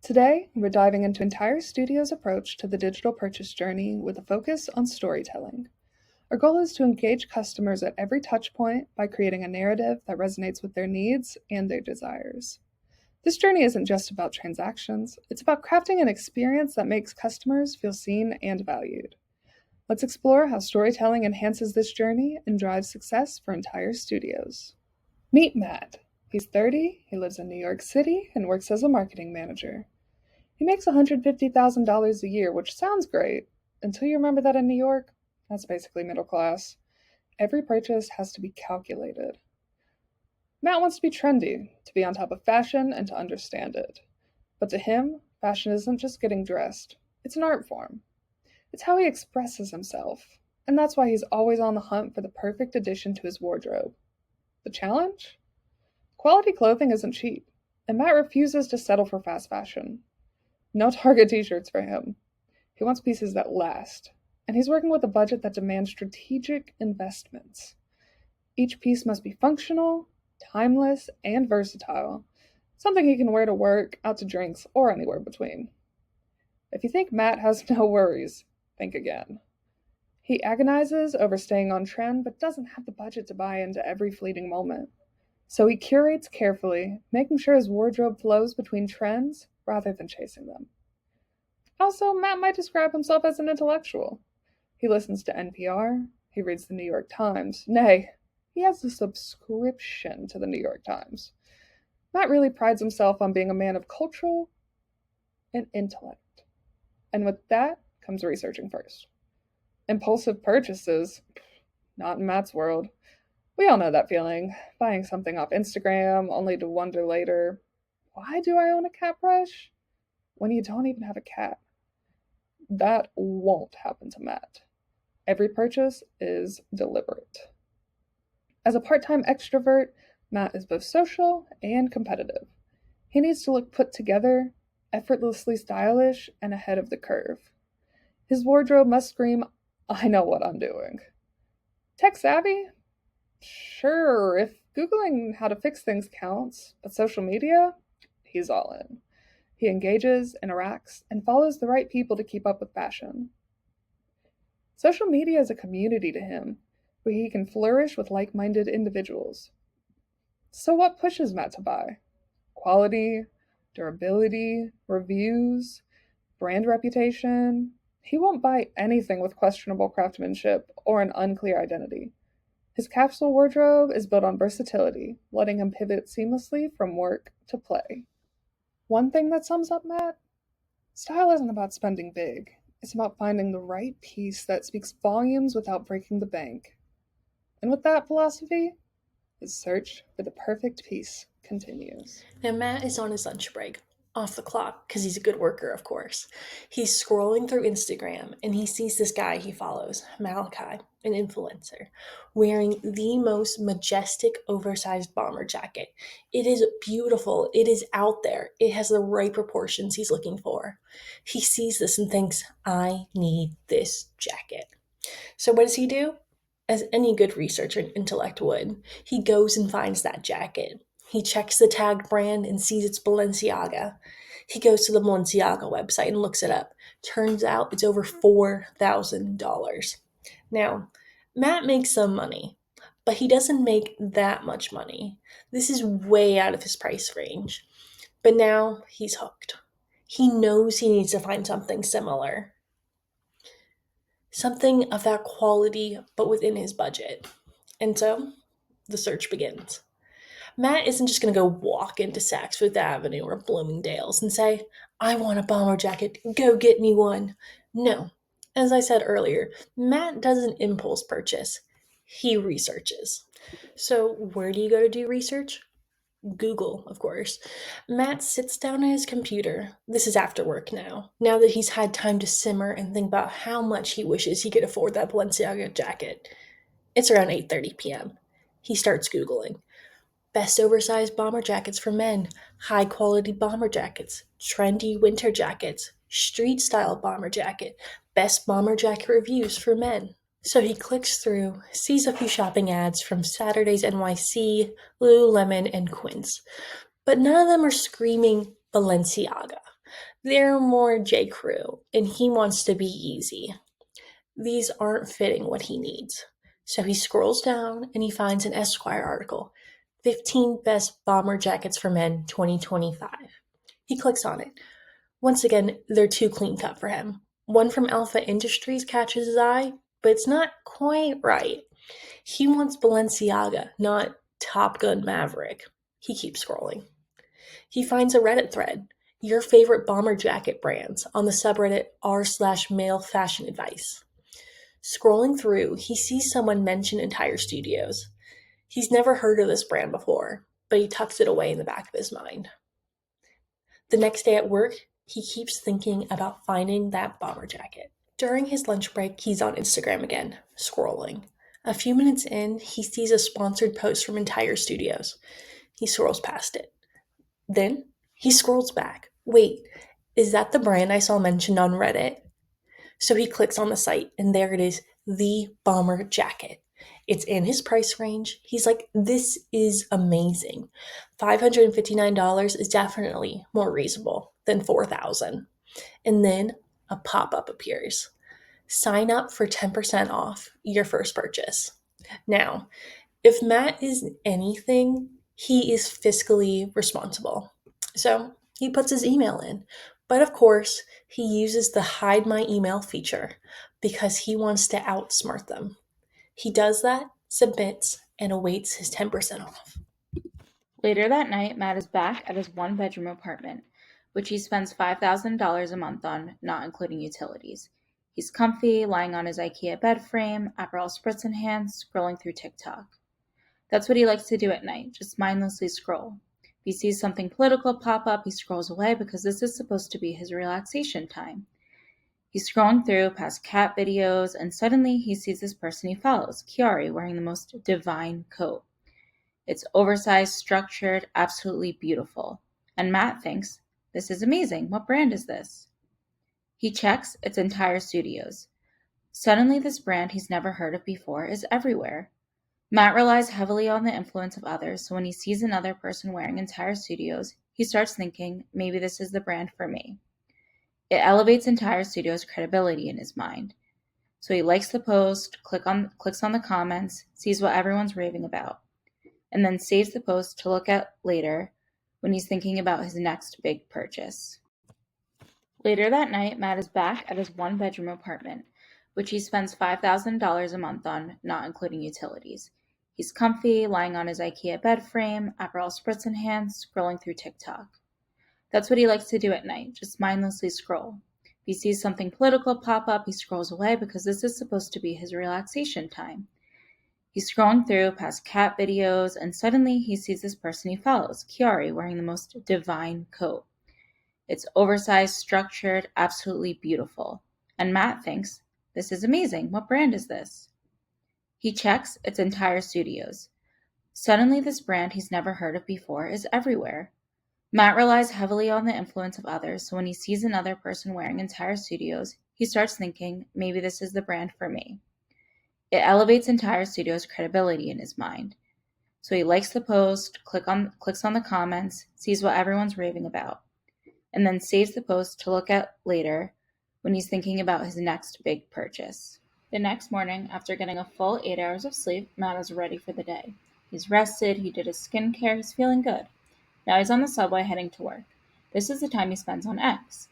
Today, we're diving into Entire Studio's approach to the digital purchase journey with a focus on storytelling. Our goal is to engage customers at every touchpoint by creating a narrative that resonates with their needs and their desires. This journey isn't just about transactions, it's about crafting an experience that makes customers feel seen and valued. Let's explore how storytelling enhances this journey and drives success for Entire Studios. Meet Matt. He's 30, he lives in New York City, and works as a marketing manager. He makes $150,000 a year, which sounds great, until you remember that in New York, that's basically middle class. Every purchase has to be calculated. Matt wants to be trendy, to be on top of fashion, and to understand it. But to him, fashion isn't just getting dressed, it's an art form. It's how he expresses himself, and that's why he's always on the hunt for the perfect addition to his wardrobe. The challenge? Quality clothing isn't cheap, and Matt refuses to settle for fast fashion. No Target t-shirts for him. He wants pieces that last, and he's working with a budget that demands strategic investments. Each piece must be functional, timeless, and versatile, something he can wear to work, out to drinks, or anywhere between. If you think Matt has no worries, think again. He agonizes over staying on trend, but doesn't have the budget to buy into every fleeting moment. So he curates carefully, making sure his wardrobe flows between trends rather than chasing them. Also, Matt might describe himself as an intellectual. He listens to NPR, he reads the New York Times. Nay, he has a subscription to the New York Times. Matt really prides himself on being a man of cultural and intellect. And with that comes researching first. Impulsive purchases? Not in Matt's world. We all know that feeling. Buying something off Instagram only to wonder later, why do I own a cat brush? When you don't even have a cat. That won't happen to Matt. Every purchase is deliberate. As a part-time extrovert, Matt is both social and competitive. He needs to look put together, effortlessly stylish, and ahead of the curve. His wardrobe must scream, I know what I'm doing. Tech savvy? Sure, if Googling how to fix things counts, but social media? He's all in. He engages, interacts, and follows the right people to keep up with fashion. Social media is a community to him, where he can flourish with like-minded individuals. So what pushes Matt to buy? Quality, durability, reviews, brand reputation. He won't buy anything with questionable craftsmanship or an unclear identity. His capsule wardrobe is built on versatility, letting him pivot seamlessly from work to play. One thing that sums up Matt? Style isn't about spending big. It's about finding the right piece that speaks volumes without breaking the bank. And with that philosophy, his search for the perfect piece continues. Now, Matt is on his lunch break, off the clock, because he's a good worker, of course. He's scrolling through Instagram and he sees this guy he follows, Malachi, an influencer, wearing the most majestic, oversized bomber jacket. It is beautiful. It is out there. It has the right proportions he's looking for. He sees this and thinks, I need this jacket. So, what does he do? As any good researcher and intellect would, he goes and finds that jacket. He checks the tagged brand and sees it's Balenciaga. He goes to the Balenciaga website and looks it up. Turns out it's over $4,000. Now, Matt makes some money, but he doesn't make that much money. This is way out of his price range. But now he's hooked. He knows he needs to find something similar, something of that quality, but within his budget. And so the search begins. Matt isn't just going to go walk into Saks Fifth Avenue or Bloomingdale's and say, I want a bomber jacket, go get me one. No. As I said earlier, Matt doesn't impulse purchase, he researches. So, where do you go to do research? Google, of course. Matt sits down at his computer. This is after work now. Now that he's had time to simmer and think about how much he wishes he could afford that Balenciaga jacket. It's around 8:30 p.m. He starts Googling. Best oversized bomber jackets for men, high quality bomber jackets, trendy winter jackets, street style bomber jacket, best bomber jacket reviews for men. So he clicks through, sees a few shopping ads from Saturday's NYC, Lululemon, and Quince. But none of them are screaming Balenciaga. They're more J. Crew, and he wants to be easy. These aren't fitting what he needs. So he scrolls down and he finds an Esquire article, 15 Best Bomber Jackets for Men 2025. He clicks on it. Once again, they're too clean cut for him. One from Alpha Industries catches his eye, but it's not quite right. He wants Balenciaga, not Top Gun Maverick. He keeps scrolling. He finds a Reddit thread, your favorite bomber jacket brands, on the subreddit r/male fashion advice. Scrolling through, he sees someone mention Entire Studios. He's never heard of this brand before, but he tucks it away in the back of his mind. The next day at work, he keeps thinking about finding that bomber jacket. During his lunch break, he's on Instagram again, scrolling. A few minutes in, he sees a sponsored post from Entire Studios. He scrolls past it. Then he scrolls back. Wait, is that the brand I saw mentioned on Reddit? So he clicks on the site, and there it is, the bomber jacket. It's in his price range. He's like, this is amazing. $559 is definitely more reasonable than $4,000. And then a pop-up appears. Sign up for 10% off your first purchase. Now, if Matt is anything, he is fiscally responsible. So he puts his email in. But of course, he uses the hide my email feature because he wants to outsmart them. He does that, submits, and awaits his 10% off. Later that night, Matt is back at his one-bedroom apartment, which he spends $5,000 a month on, not including utilities. He's comfy, lying on his IKEA bed frame, Aperol spritz in hand, scrolling through TikTok. That's what he likes to do at night, just mindlessly scroll. If he sees something political pop up, he scrolls away because this is supposed to be his relaxation time. He's scrolling through past cat videos, and suddenly he sees this person he follows, Kiari, wearing the most divine coat. It's oversized, structured, absolutely beautiful. And Matt thinks, this is amazing. What brand is this? He checks its Entire Studios. Suddenly, this brand he's never heard of before is everywhere. Matt relies heavily on the influence of others, so when he sees another person wearing Entire Studios, he starts thinking, maybe this is the brand for me. It elevates Entire Studios' credibility in his mind. So he likes the post, clicks on the comments, sees what everyone's raving about, and then saves the post to look at later when he's thinking about his next big purchase. Later that night, Matt is back at his one-bedroom apartment, which he spends $5,000 a month on, not including utilities. He's comfy, lying on his IKEA bed frame, Aperol spritz in hand, scrolling through TikTok. That's what he likes to do at night, just mindlessly scroll. If he sees something political pop up, he scrolls away because this is supposed to be his relaxation time. He's scrolling through past cat videos, and suddenly he sees this person he follows, Kiari, wearing the most divine coat. It's oversized, structured, absolutely beautiful. And Matt thinks, this is amazing. What brand is this? He checks its Entire Studios. Suddenly, this brand he's never heard of before is everywhere. Matt relies heavily on the influence of others, so when he sees another person wearing Entire Studios, he starts thinking, maybe this is the brand for me. It elevates Entire Studios' credibility in his mind. So he likes the post, clicks on the comments, sees what everyone's raving about, and then saves the post to look at later when he's thinking about his next big purchase. The next morning, after getting a full 8 hours of sleep, Matt is ready for the day. He's rested, he did his skincare, he's feeling good. Now he's on the subway heading to work. This is the time he spends on X.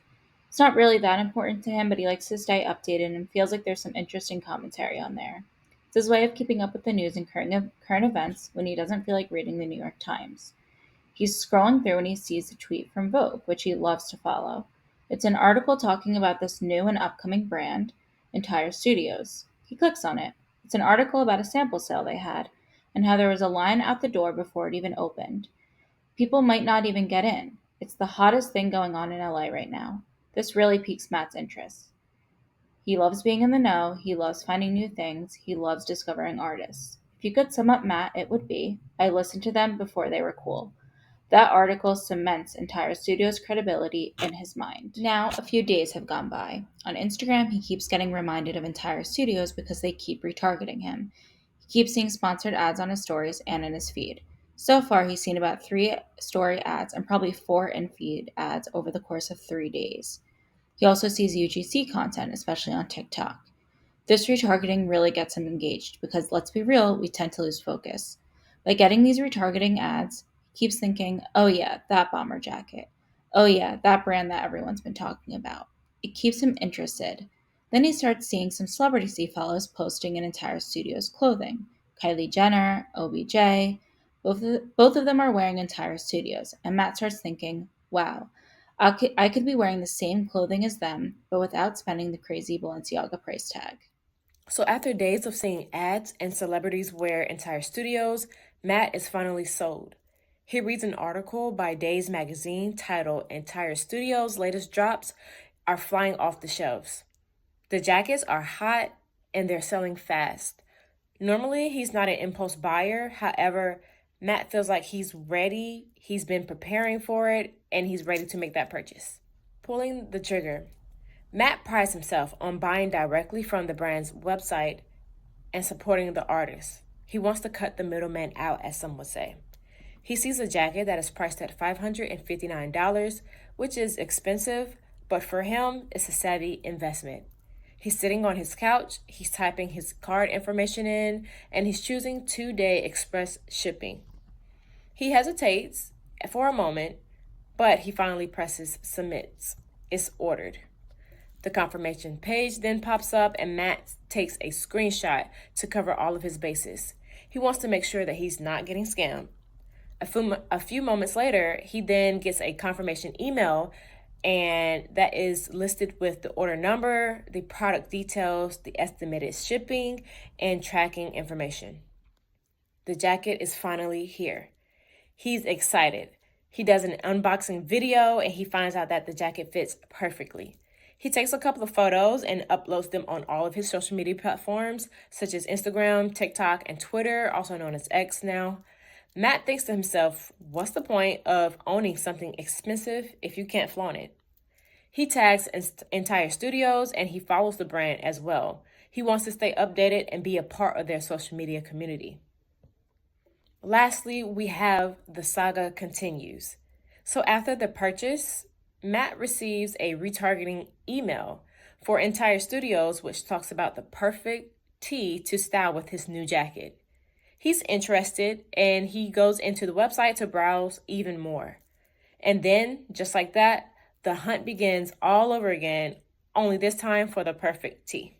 It's not really that important to him, but he likes to stay updated and feels like there's some interesting commentary on there. It's his way of keeping up with the news and current events when he doesn't feel like reading the New York Times. He's scrolling through when he sees a tweet from Vogue, which he loves to follow. It's an article talking about this new and upcoming brand, Entire Studios. He clicks on it. It's an article about a sample sale they had, and how there was a line out the door before it even opened. People might not even get in. It's the hottest thing going on in LA right now. This really piques Matt's interest. He loves being in the know, he loves finding new things, he loves discovering artists. If you could sum up Matt, it would be, I listened to them before they were cool. That article cements Entire Studios' credibility in his mind. Now, a few days have gone by. On Instagram, he keeps getting reminded of Entire Studios because they keep retargeting him. He keeps seeing sponsored ads on his stories and in his feed. So far, he's seen about 3 story ads and probably 4 in-feed ads over the course of 3 days. He also sees UGC content, especially on TikTok. This retargeting really gets him engaged because, let's be real, we tend to lose focus. By getting these retargeting ads, he keeps thinking, oh yeah, that bomber jacket. Oh yeah, that brand that everyone's been talking about. It keeps him interested. Then he starts seeing some celebrities he follows posting an entire studio's clothing. Kylie Jenner, OBJ, both of them are wearing entire studios, and Matt starts thinking, wow, I could be wearing the same clothing as them, but without spending the crazy Balenciaga price tag. So after days of seeing ads and celebrities wear entire studios, Matt is finally sold. He reads an article by Days magazine titled Entire Studios' latest drops are flying off the shelves. The jackets are hot and they're selling fast. Normally, he's not an impulse buyer. However, Matt feels like he's ready, he's been preparing for it, and he's ready to make that purchase. Pulling the trigger. Matt prides himself on buying directly from the brand's website and supporting the artist. He wants to cut the middleman out, as some would say. He sees a jacket that is priced at $559, which is expensive, but for him, it's a savvy investment. He's sitting on his couch, he's typing his card information in, and he's choosing 2-day express shipping. He hesitates for a moment, but he finally presses submit. It's ordered. The confirmation page then pops up and Matt takes a screenshot to cover all of his bases. He wants to make sure that he's not getting scammed. A few moments later, he then gets a confirmation email, and that is listed with the order number, the product details, the estimated shipping, and tracking information. The jacket is finally here. He's excited. He does an unboxing video and he finds out that the jacket fits perfectly. He takes a couple of photos and uploads them on all of his social media platforms, such as Instagram, TikTok, and Twitter, also known as X now. Matt thinks to himself, what's the point of owning something expensive if you can't flaunt it? He tags Entire Studios and he follows the brand as well. He wants to stay updated and be a part of their social media community. Lastly, we have the saga continues. So after the purchase, Matt receives a retargeting email for Entire Studios, which talks about the perfect tee to style with his new jacket. He's interested and he goes into the website to browse even more. And then, just like that, the hunt begins all over again, only this time for the perfect tee.